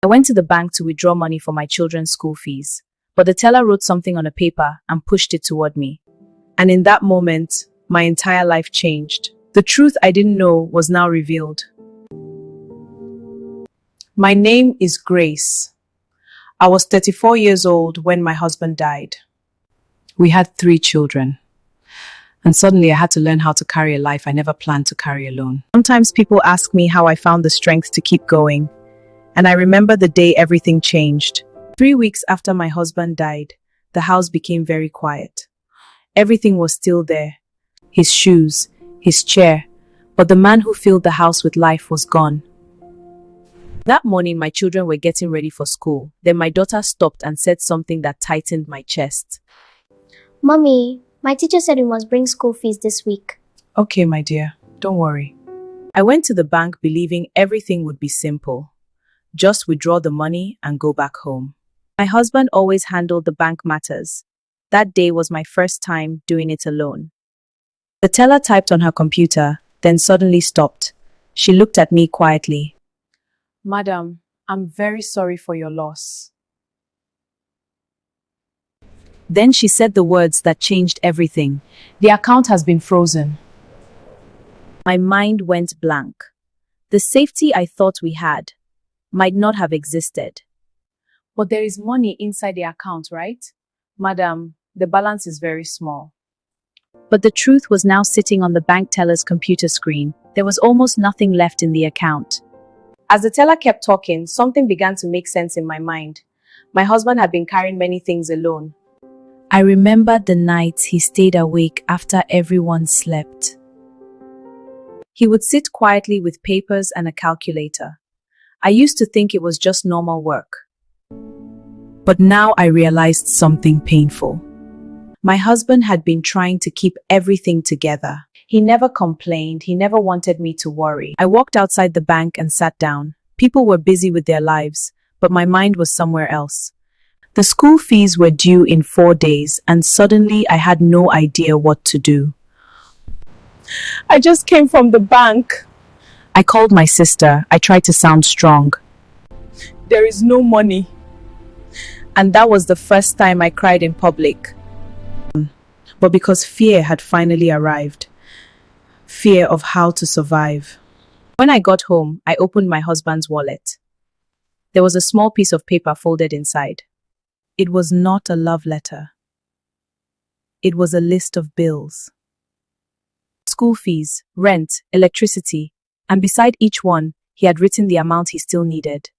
I went to the bank to withdraw money for my children's school fees, but the teller wrote something on a paper and pushed it toward me. And in that moment, my entire life changed. The truth I didn't know was now revealed. My name is Grace. I was 34 years old when my husband died. We had 3 children. And suddenly I had to learn how to carry a life I never planned to carry alone. Sometimes people ask me how I found the strength to keep going. And I remember the day everything changed. 3 weeks after my husband died, the house became very quiet. Everything was still there. His shoes, his chair, but the man who filled the house with life was gone. That morning, my children were getting ready for school. Then my daughter stopped and said something that tightened my chest. Mommy, my teacher said we must bring school fees this week. Okay, my dear, don't worry. I went to the bank believing everything would be simple. Just withdraw the money and go back home. My husband always handled the bank matters. That day was my first time doing it alone. The teller typed on her computer, then suddenly stopped. She looked at me quietly. Madam, I'm very sorry for your loss. Then she said the words that changed everything. The account has been frozen. My mind went blank. The safety I thought we had might not have existed. But there is money inside the account, right? Madam, the balance is very small. But the truth was now sitting on the bank teller's computer screen. There was almost nothing left in the account. As the teller kept talking, something began to make sense in my mind. My husband had been carrying many things alone. I remembered the nights he stayed awake after everyone slept. He would sit quietly with papers and a calculator. I used to think it was just normal work. But now I realized something painful. My husband had been trying to keep everything together. He never complained. He never wanted me to worry. I walked outside the bank and sat down. People were busy with their lives, but my mind was somewhere else. The school fees were due in 4 days, and suddenly I had no idea what to do. I just came from the bank. I called my sister. I tried to sound strong. There is no money. And that was the first time I cried in public. But because fear had finally arrived. Fear of how to survive. When I got home, I opened my husband's wallet. There was a small piece of paper folded inside. It was not a love letter. It was a list of bills. School fees, rent, electricity, and beside each one, he had written the amount he still needed.